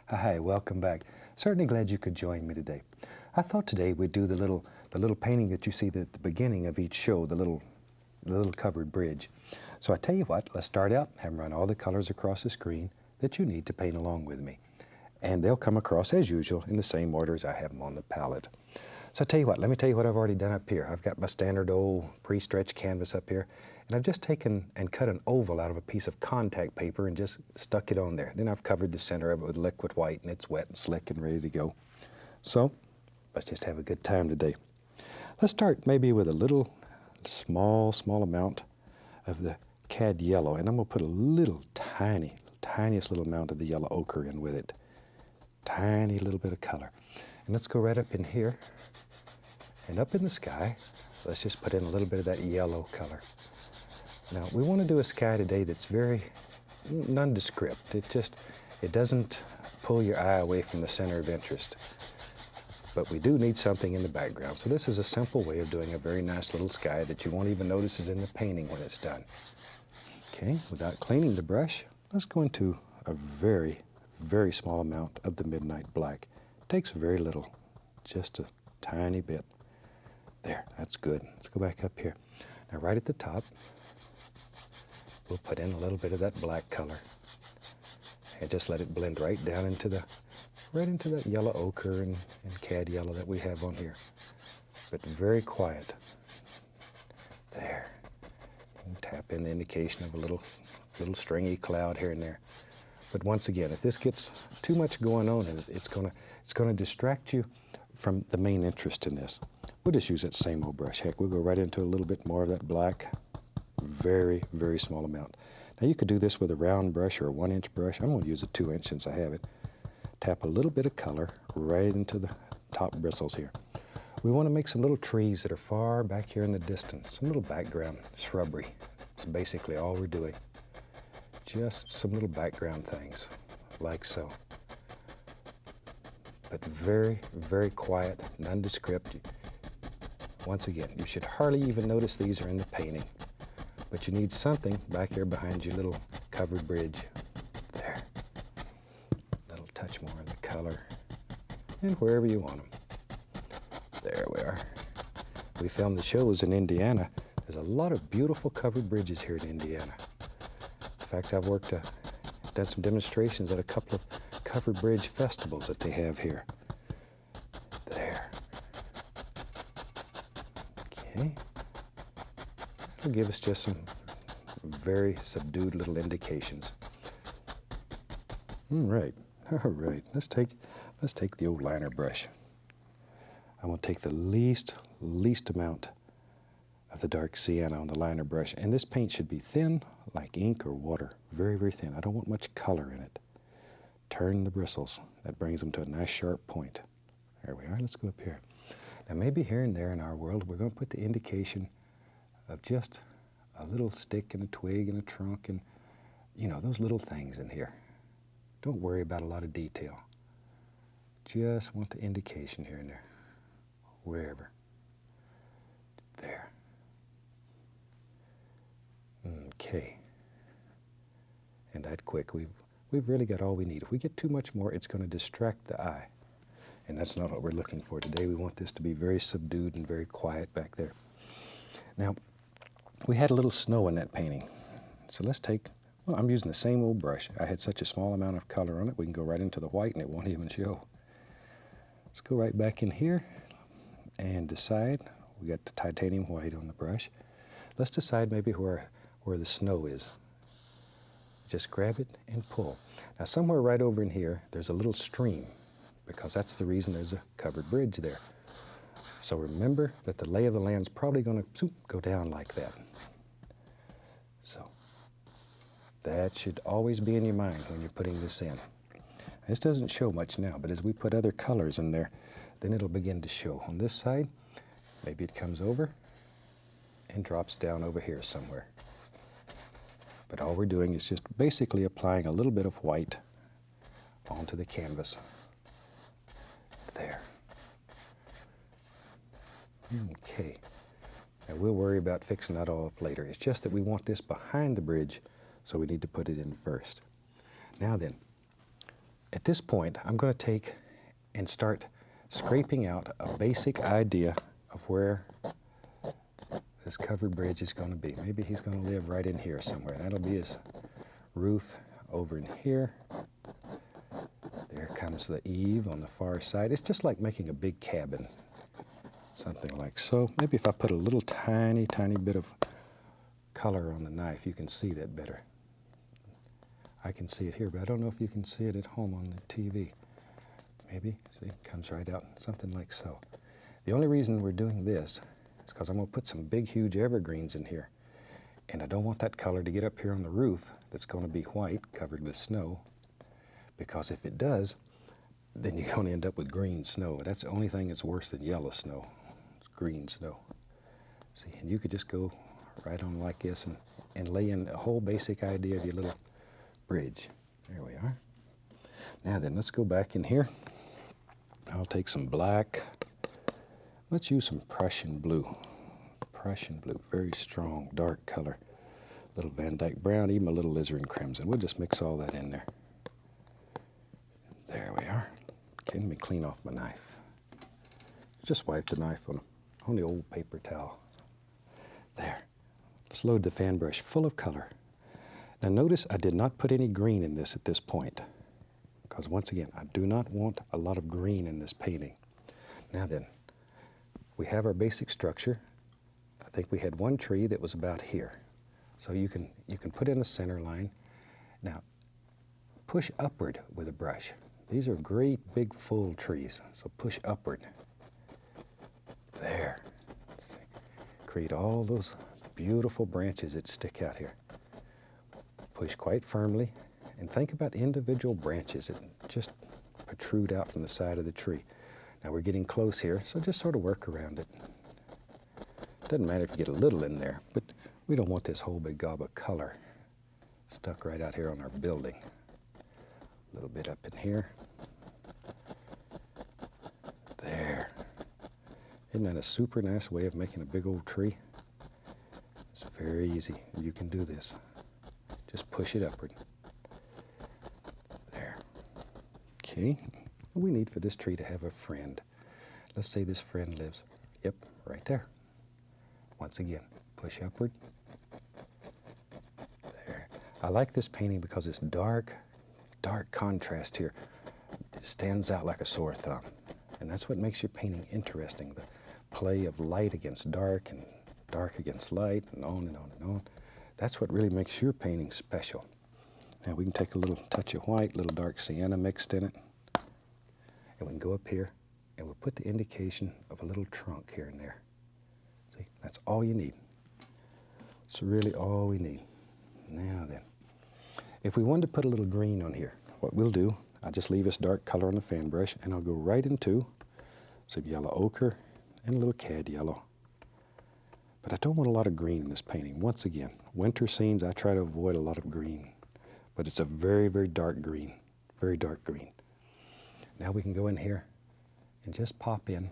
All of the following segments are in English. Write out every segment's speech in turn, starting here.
Hi, welcome back. Certainly glad you could join me today. I thought today we'd do the little painting that you see at the beginning of each show, the little covered bridge. So I tell you what, let's start out and run all the colors across the screen that you need to paint along with me. And they'll come across as usual in the same order as I have them on the palette. So I tell you what, let me tell you what I've already done up here. I've got my standard old pre-stretched canvas up here, and I've just taken and cut an oval out of a piece of contact paper and just stuck it on there. Then I've covered the center of it with liquid white, and it's wet and slick and ready to go. So let's just have a good time today. Let's start maybe with a small amount of the CAD yellow, and I'm going to put a little tiniest little amount of the yellow ochre in with it. Tiny little bit of color. And let's go right up in here, and up in the sky, let's just put in a little bit of that yellow color. Now, we want to do a sky today that's very nondescript. It doesn't pull your eye away from the center of interest. But we do need something in the background. So this is a simple way of doing a very nice little sky that you won't even notice is in the painting when it's done. Okay, without cleaning the brush, let's go into a very small amount of the midnight black. It takes very little, just a tiny bit. There, that's good. Let's go back up here. Now right at the top, we'll put in a little bit of that black color and just let it blend right down into that yellow ochre and CAD yellow that we have on here. But very quiet. There. And tap in the indication of a little stringy cloud here and there. But once again, if this gets too much going on in it, it's gonna distract you from the main interest in this. We'll just use that same old brush. Heck, we'll go right into a little bit more of that black. Very small amount. Now you could do this with a round brush or a 1-inch brush. I'm going to use a 2-inch since I have it. Tap a little bit of color right into the top bristles here. We want to make some little trees that are far back here in the distance, some little background shrubbery. That's basically all we're doing. Just some little background things, like so. But very quiet, nondescript. Once again, you should hardly even notice these are in the painting. But you need something back here behind your little covered bridge. There. A little touch more in the color. And wherever you want them. There we are. We filmed the shows in Indiana. There's a lot of beautiful covered bridges here in Indiana. In fact, I've done some demonstrations at a couple of covered bridge festivals that they have here. There. Okay. It'll give us just some very subdued little indications. All right. Let's take the old liner brush. I'm going to take the least amount of the dark sienna on the liner brush, and this paint should be thin, like ink or water. Very thin. I don't want much color in it. Turn the bristles. That brings them to a nice sharp point. There we are. Let's go up here. Now maybe here and there in our world, we're going to put the indication of just a little stick and a twig and a trunk and, you know, those little things in here. Don't worry about a lot of detail. Just want the indication here and there, wherever. There. Okay. And that quick, we've really got all we need. If we get too much more, it's going to distract the eye. And that's not what we're looking for today. We want this to be very subdued and very quiet back there. Now, we had a little snow in that painting. So let's I'm using the same old brush. I had such a small amount of color on it, we can go right into the white and it won't even show. Let's go right back in here and decide. We got the titanium white on the brush. Let's decide maybe where the snow is. Just grab it and pull. Now somewhere right over in here, there's a little stream, because that's the reason there's a covered bridge there. So remember that the lay of the land's probably going to go down like that. So that should always be in your mind when you're putting this in. This doesn't show much now, but as we put other colors in there, then it'll begin to show. On this side, maybe it comes over and drops down over here somewhere. But all we're doing is just basically applying a little bit of white onto the canvas. There. Okay. Now we'll worry about fixing that all up later. It's just that we want this behind the bridge, so we need to put it in first. Now then, at this point, I'm going to take and start scraping out a basic idea of where this covered bridge is going to be. Maybe he's going to live right in here somewhere. That'll be his roof over in here. There comes the eave on the far side. It's just like making a big cabin, something like so. Maybe if I put a little tiny bit of color on the knife, you can see that better. I can see it here, but I don't know if you can see it at home on the TV. Maybe, see, it comes right out, something like so. The only reason we're doing this is because I'm going to put some big, huge evergreens in here. And I don't want that color to get up here on the roof that's going to be white, covered with snow. Because if it does, then you're going to end up with green snow. That's the only thing that's worse than yellow snow. It's green snow. See, and you could just go right on like this and lay in a whole basic idea of your little bridge. There we are. Now then, let's go back in here. I'll take some black. Let's use some Prussian blue. Prussian blue, very strong, dark color. Little Van Dyke brown, even a little alizarin crimson. We'll just mix all that in there. There we are. Okay, let me clean off my knife. Just wipe the knife on the old paper towel. There. Let's load the fan brush full of color. Now notice I did not put any green in this at this point, because once again, I do not want a lot of green in this painting. Now then, we have our basic structure. I think we had one tree that was about here. So you can put in a center line. Now, push upward with a brush. These are great big full trees, so push upward. There. Create all those beautiful branches that stick out here. Push quite firmly, and think about individual branches that just protrude out from the side of the tree. Now we're getting close here, so just sort of work around it. Doesn't matter if you get a little in there, but we don't want this whole big gob of color stuck right out here on our building. A little bit up in here. There. Isn't that a super nice way of making a big old tree? It's very easy. You can do this. Just push it upward. There. Okay. We need for this tree to have a friend. Let's say this friend lives, yep, right there. Once again, push upward. There. I like this painting because it's dark contrast here. It stands out like a sore thumb. And that's what makes your painting interesting. The play of light against dark and dark against light and on and on and on. That's what really makes your painting special. Now we can take a little touch of white, a little dark sienna mixed in it. And we can go up here and we'll put the indication of a little trunk here and there. See, that's all you need. It's really all we need. Now then, if we wanted to put a little green on here, what we'll do, I'll just leave this dark color on the fan brush and I'll go right into some yellow ochre and a little cad yellow. But I don't want a lot of green in this painting. Once again, winter scenes, I try to avoid a lot of green. But it's a very, very dark green. Very dark green. Now we can go in here and just pop in,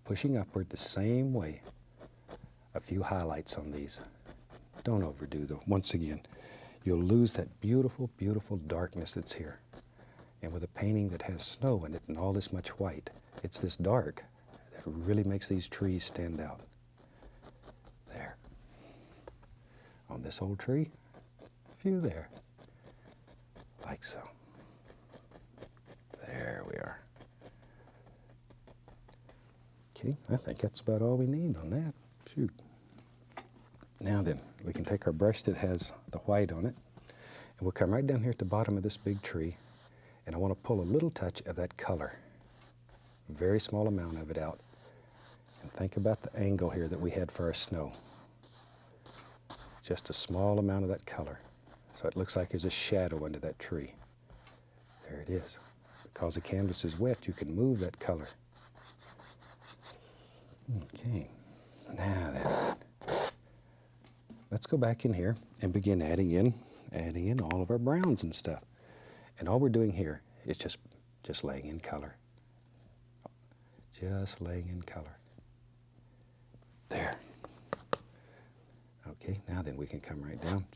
pushing upward the same way, a few highlights on these. Don't overdo though. Once again, you'll lose that beautiful, beautiful darkness that's here. And with a painting that has snow in it and all this much white, it's this dark that really makes these trees stand out. There. On this old tree, a few there, like so. There we are. Okay, I think that's about all we need on that. Shoot. Now then, we can take our brush that has the white on it, and we'll come right down here at the bottom of this big tree, and I want to pull a little touch of that color, a very small amount of it out, and think about the angle here that we had for our snow. Just a small amount of that color, so it looks like there's a shadow under that tree. There it is. Because the canvas is wet, you can move that color. Okay, now then, let's go back in here and begin adding in all of our browns and stuff. And all we're doing here is just laying in color. Just laying in color. There. Okay, now then we can come right down.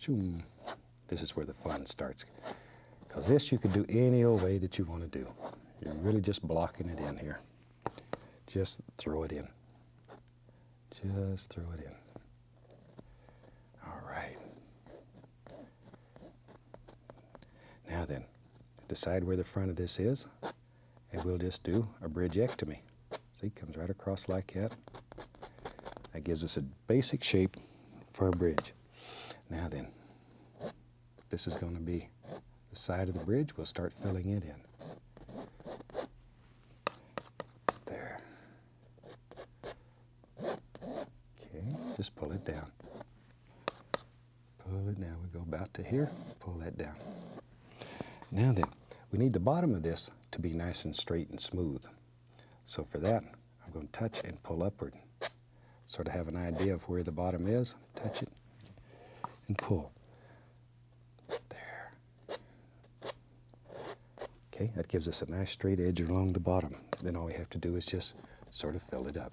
This is where the fun starts. Because this you could do any old way that you want to do. You're really just blocking it in here. Just throw it in. Just throw it in. All right. Now then, decide where the front of this is, and we'll just do a bridgeectomy. See, comes right across like that. That gives us a basic shape for a bridge. Now then, if this is going to be the side of the bridge, we'll start filling it in. There. Okay, just pull it down. Pull it down. We go about to here, pull that down. Now then, we need the bottom of this to be nice and straight and smooth. So for that, I'm going to touch and pull upward. Sort of have an idea of where the bottom is. Touch it and pull. There. Okay, that gives us a nice straight edge along the bottom. Then all we have to do is just sort of fill it up.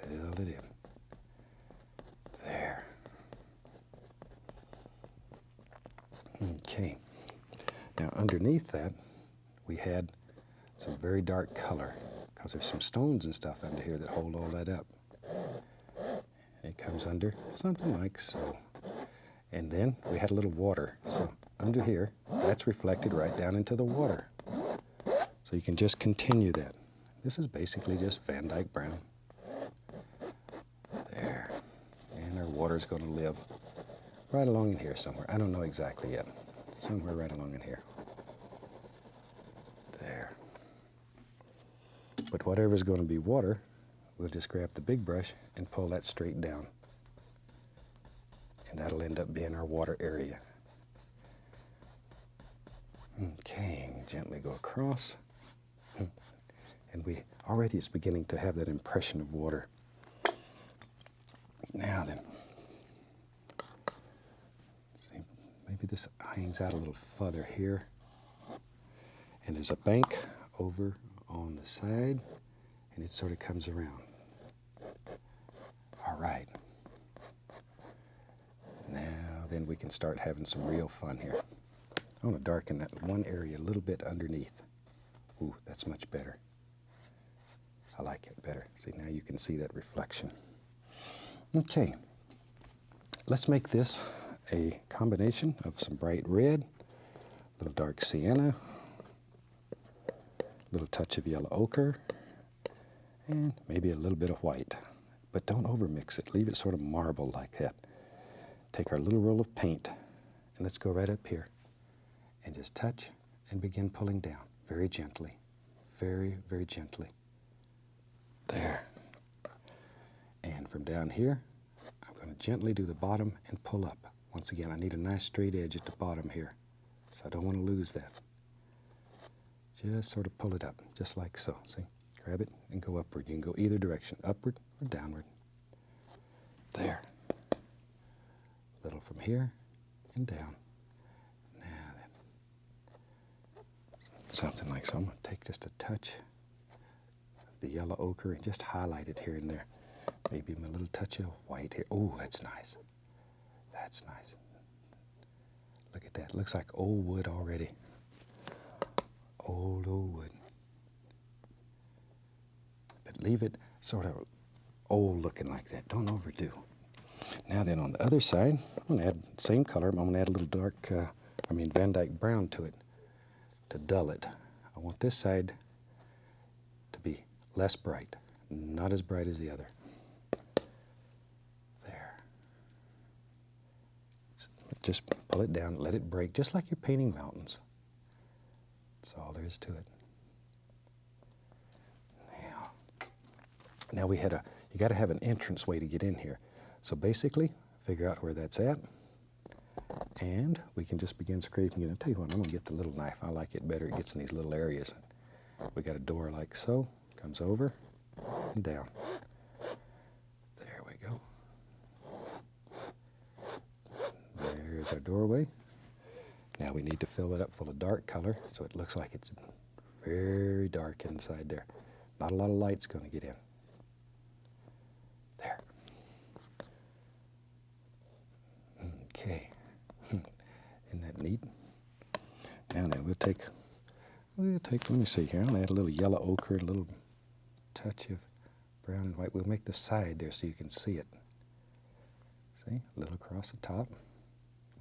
Fill it in. There. Okay. Now underneath that, we had some very dark color, because there's some stones and stuff under here that hold all that up. It comes under something like so. And then we had a little water. So under here, that's reflected right down into the water. So you can just continue that. This is basically just Van Dyke brown. There. And our water's going to live right along in here somewhere. I don't know exactly yet. Somewhere right along in here. There. But whatever's going to be water, we'll just grab the big brush and pull that straight down. And that'll end up being our water area. Okay, gently go across. And we already it's beginning to have that impression of water. Now then, see, maybe this hangs out a little further here. And there's a bank over on the side, and it sort of comes around. All right. Now then we can start having some real fun here. I want to darken that one area a little bit underneath. Ooh, that's much better. I like it better. See, now you can see that reflection. Okay, let's make this a combination of some bright red, a little dark sienna, a little touch of yellow ochre, and maybe a little bit of white. But don't overmix it. Leave it sort of marble like that. Take our little roll of paint, and let's go right up here and just touch and begin pulling down very gently, very, very gently. There. And from down here, I'm going to gently do the bottom and pull up. Once again, I need a nice straight edge at the bottom here, so I don't want to lose that. Just sort of pull it up, just like so. See? Grab it and go upward. You can go either direction, upward or downward. There. A little from here and down. Now then, something like so. I'm going to take just a touch of the yellow ochre and just highlight it here and there. Maybe a little touch of white here. Oh, that's nice. That's nice. Look at that. Looks like old wood already. Old wood. But leave it sort of old looking like that. Don't overdo. Now then, on the other side, I'm going to add the same color. I'm going to add a little dark, Van Dyke brown to it to dull it. I want this side to be less bright, not as bright as the other. There. Just pull it down, let it break, just like you're painting mountains. That's all there is to it. Now we had you got to have an entrance way to get in here. So basically, figure out where that's at, and we can just begin scraping it. I'll tell you what, I'm going to get the little knife. I like it better. It gets in these little areas. We got a door like so. Comes over and down. There we go. There's our doorway. Now we need to fill it up full of dark color so it looks like it's very dark inside there. Not a lot of light's going to get in. There. Okay. Isn't that neat? Now then, let me see here, I'll add a little yellow ochre, a little touch of brown and white. We'll make the side there so you can see it. See, a little across the top,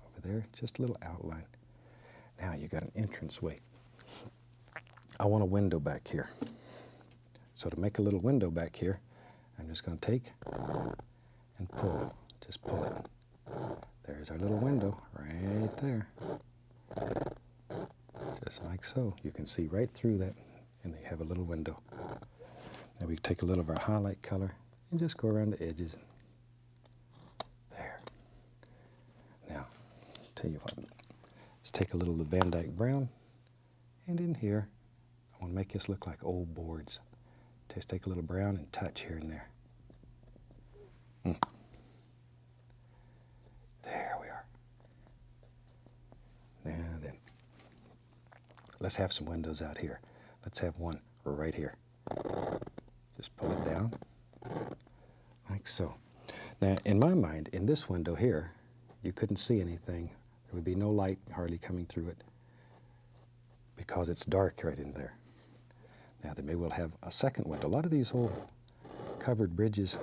over there, just a little outline. Now you got an entrance way. I want a window back here. So to make a little window back here, I'm just going to take and pull. Just pull it. There's our little window right there. Just like so. You can see right through that, and you have a little window. Now we take a little of our highlight color and just go around the edges. There. Now, tell you what, let's take a little of the Van Dyke brown, and in here, I want to make this look like old boards. Just take a little brown and touch here and there. There we are. Now then, let's have some windows out here. Let's have one right here. Just pull it down, like so. Now, in my mind, in this window here, you couldn't see anything. There would be no light hardly coming through it because it's dark right in there. Now, then maybe we'll have a second window. A lot of these old covered bridges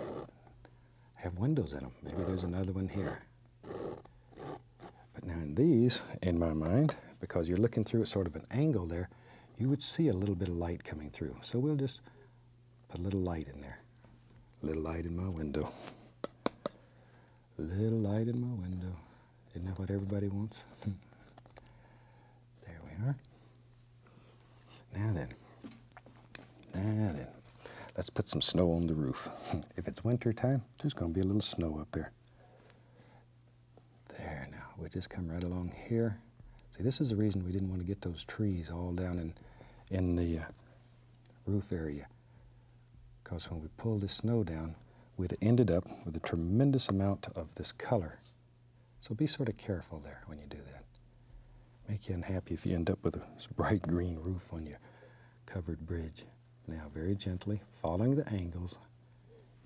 have windows in them. Maybe there's another one here. But now in these, in my mind, because you're looking through at sort of an angle there, you would see a little bit of light coming through. So we'll just put a little light in there. A little light in my window. A little light in my window. Isn't that what everybody wants? There we are. Now then, let's put some snow on the roof. If it's winter time, there's going to be a little snow up there. There now, we'll just come right along here. See, this is the reason we didn't want to get those trees all down in the roof area. Because when we pulled this snow down, we'd have ended up with a tremendous amount of this color. So be sort of careful there when you do that. Make you unhappy if you end up with a bright green roof on your covered bridge. Now, very gently, following the angles,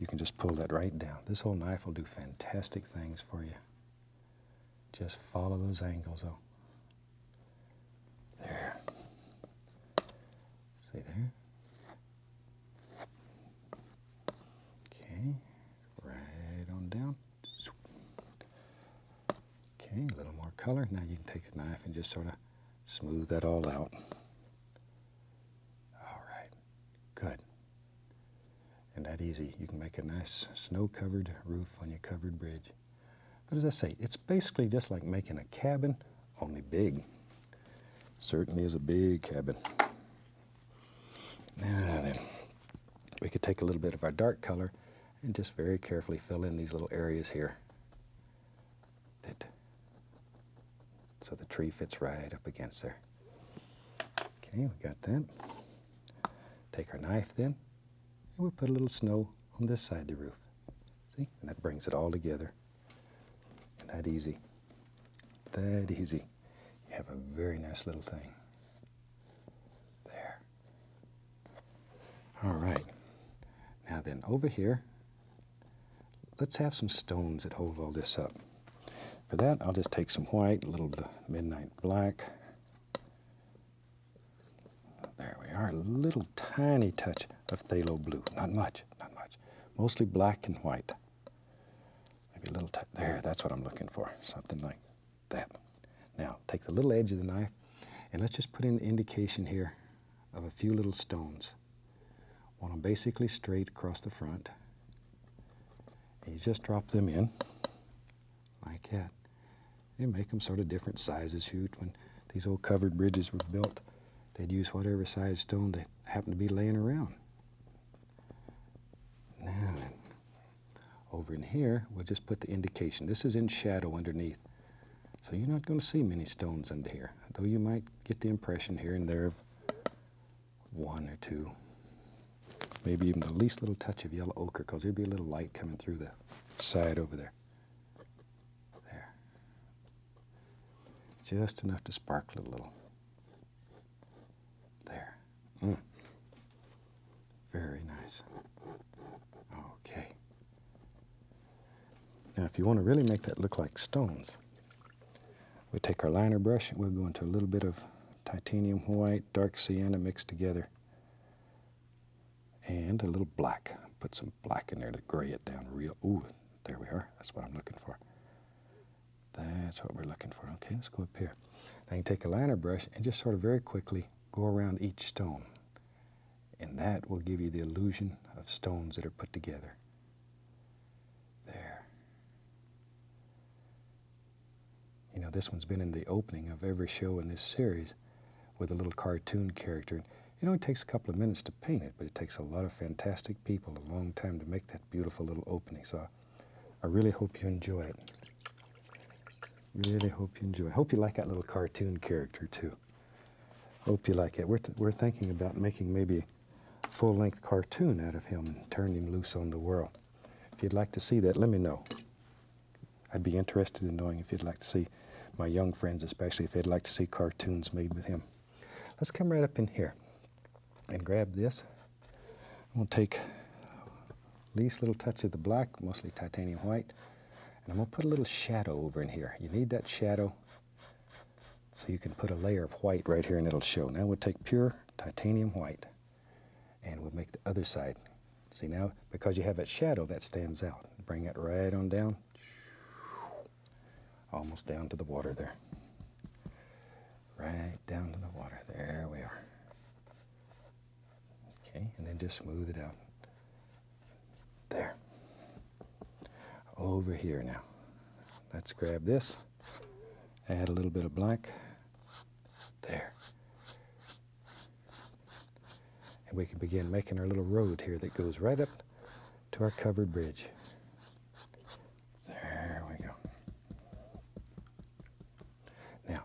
you can just pull that right down. This whole knife will do fantastic things for you. Just follow those angles, though. There. See there? Okay, right on down. Okay, a little more color. Now you can take a knife and just sort of smooth that all out. Good. And that easy. You can make a nice snow-covered roof on your covered bridge. But as I say, it's basically just like making a cabin, only big. Certainly is a big cabin. Now then, we could take a little bit of our dark color and just very carefully fill in these little areas here. So the tree fits right up against there. Okay, we got that. Take our knife then, and we'll put a little snow on this side of the roof. See? And that brings it all together. And that easy. That easy. You have a very nice little thing. There. All right. Now then, over here, let's have some stones that hold all this up. For that, I'll just take some white, a little of the midnight black. There we are, a little tiny touch of phthalo blue. Not much, not much. Mostly black and white. Maybe a little touch. There, that's what I'm looking for. Something like that. Now, take the little edge of the knife, and let's just put in the indication here of a few little stones. Want them basically straight across the front. And you just drop them in, like that. And make them sort of different sizes. Shoot, when these old covered bridges were built, they'd use whatever size stone they happened to be laying around. Now then, over in here, we'll just put the indication. This is in shadow underneath. So you're not going to see many stones under here, though you might get the impression here and there of one or two. Maybe even the least little touch of yellow ochre, because there'd be a little light coming through the side over there. There. Just enough to sparkle a little. There. Very nice. Okay. Now, if you want to really make that look like stones, we take our liner brush and we'll go into a little bit of titanium white, dark sienna mixed together, and a little black. Put some black in there to gray it down real. Ooh, there we are. That's what I'm looking for. That's what we're looking for. Okay, let's go up here. Now you can take a liner brush and just sort of very quickly go around each stone. And that will give you the illusion of stones that are put together. There. You know, this one's been in the opening of every show in this series with a little cartoon character. It only takes a couple of minutes to paint it, but it takes a lot of fantastic people a long time to make that beautiful little opening. So I really hope you enjoy it. Really hope you enjoy it. Hope you like that little cartoon character too. Hope you like it. We're thinking about making maybe a full-length cartoon out of him and turning him loose on the world. If you'd like to see that, let me know. I'd be interested in knowing if you'd like to see, my young friends especially, if they'd like to see cartoons made with him. Let's come right up in here and grab this. I'm going to take least little touch of the black, mostly titanium white, and I'm going to put a little shadow over in here. You need that shadow so you can put a layer of white right here and it'll show. Now we'll take pure titanium white and we'll make the other side. See now, because you have that shadow, that stands out. Bring it right on down, almost down to the water there. Right down to the water. There we are. Okay, and then just smooth it out. There. Over here now. Let's grab this. Add a little bit of black. There. And we can begin making our little road here that goes right up to our covered bridge. There we go. Now,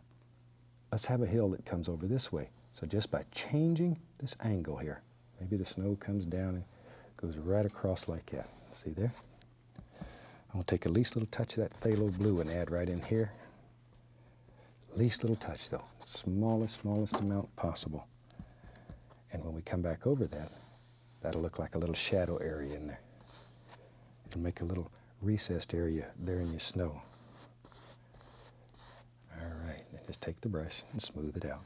let's have a hill that comes over this way. So just by changing this angle here, maybe the snow comes down and goes right across like that. See there? I'm going to take a least little touch of that phthalo blue and add right in here. Least little touch though, smallest amount possible. And when we come back over that, that'll look like a little shadow area in there. It'll make a little recessed area there in your snow. All right, then just take the brush and smooth it out.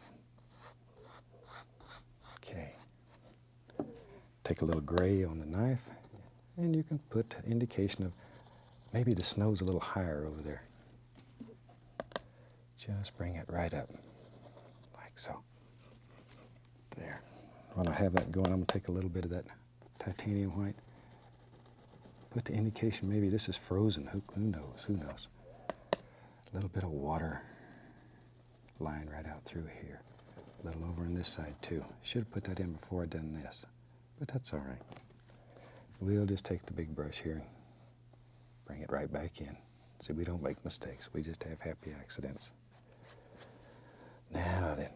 Okay. Take a little gray on the knife, and you can put indication of maybe the snow's a little higher over there. Just bring it right up, like so. There. When I have that going, I'm going to take a little bit of that titanium white. Put the indication, maybe this is frozen. Who knows? Who knows? A little bit of water line right out through here. A little over on this side too. Should have put that in before I done this, but that's all right. We'll just take the big brush here and bring it right back in. See, we don't make mistakes. We just have happy accidents. Now then,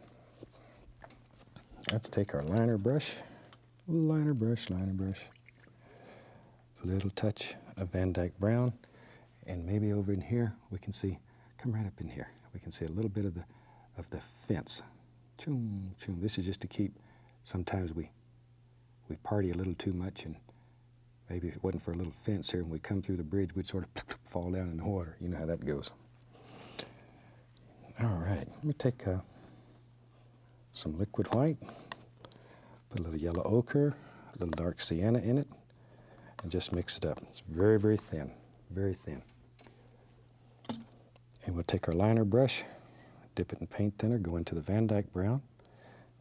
let's take our liner brush. Liner brush. A little touch of Van Dyke brown, and maybe over in here we can see. Come right up in here. We can see a little bit of the fence. Choom, choom. This is just to keep. Sometimes we party a little too much, and maybe if it wasn't for a little fence here, and we come through the bridge, we'd sort of fall down in the water. You know how that goes. All right, let me take some liquid white, put a little yellow ochre, a little dark sienna in it, and just mix it up. It's very, very thin, very thin. And we'll take our liner brush, dip it in paint thinner, go into the Van Dyke brown.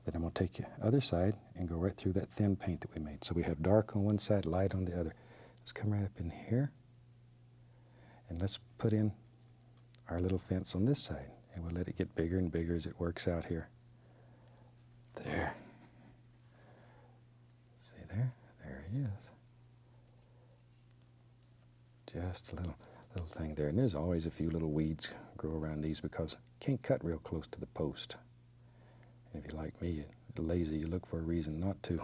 Then I'm going to take the other side and go right through that thin paint that we made. So we have dark on one side, light on the other. Let's come right up in here, and let's put in our little fence on this side. And we'll let it get bigger and bigger as it works out here. There. See there? There he is. Just a little thing there. And there's always a few little weeds grow around these because you can't cut real close to the post. And if you're like me, you're lazy, you look for a reason not to.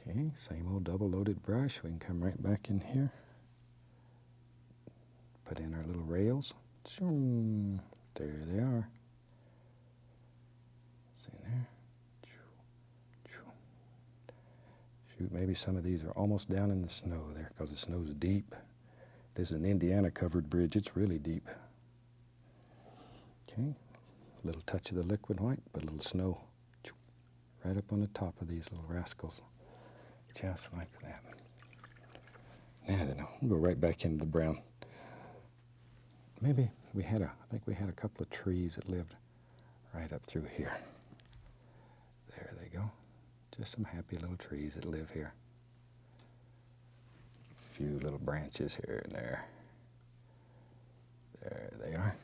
Okay, same old double-loaded brush. We can come right back in here. Put in our little rails. There they are. See there? Shoot, maybe some of these are almost down in the snow there because the snow's deep. This is an Indiana covered bridge. It's really deep. Okay, little touch of the liquid white, put a little snow right up on the top of these little rascals, just like that. Now then, we'll go right back into the brown. Maybe we had I think we had a couple of trees that lived right up through here. There they go. Just some happy little trees that live here. A few little branches here and there. There they are.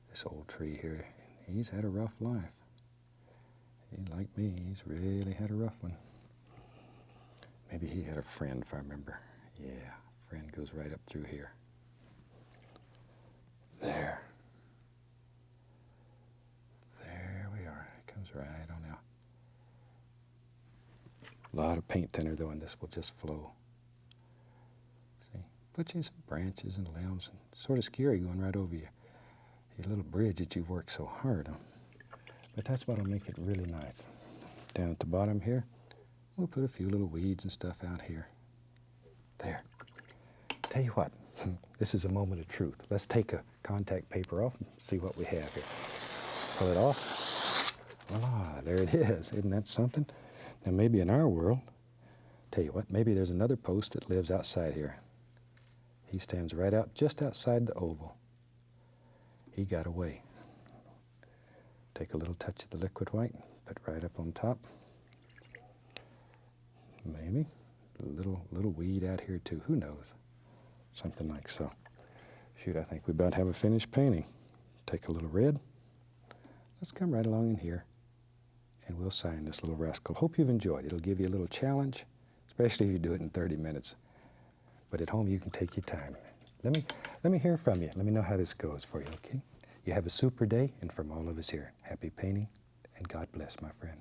This old tree here, he's had a rough life. He, like me, he's really had a rough one. Maybe he had a friend, if I remember. Yeah, friend goes right up through here. There. There we are. It comes right on out. A lot of paint thinner though, and this will just flow. See? Put you some branches and limbs, and sort of scary going right over your little bridge that you've worked so hard on. But that's what'll make it really nice. Down at the bottom here, we'll put a few little weeds and stuff out here. There. Tell you what, this is a moment of truth. Let's take a contact paper off and see what we have here. Pull it off. Voila, there it is. Isn't that something? Now maybe in our world, tell you what, maybe there's another post that lives outside here. He stands right out, just outside the oval. He got away. Take a little touch of the liquid white, put right up on top. Maybe a little weed out here too, who knows? Something like so. Shoot, I think we about have a finished painting. Take a little red. Let's come right along in here and we'll sign this little rascal. Hope you've enjoyed. It'll give you a little challenge, especially if you do it in 30 minutes. But at home you can take your time. Let me hear from you. Let me know how this goes for you, okay? You have a super day, and from all of us here, happy painting, and God bless, my friend.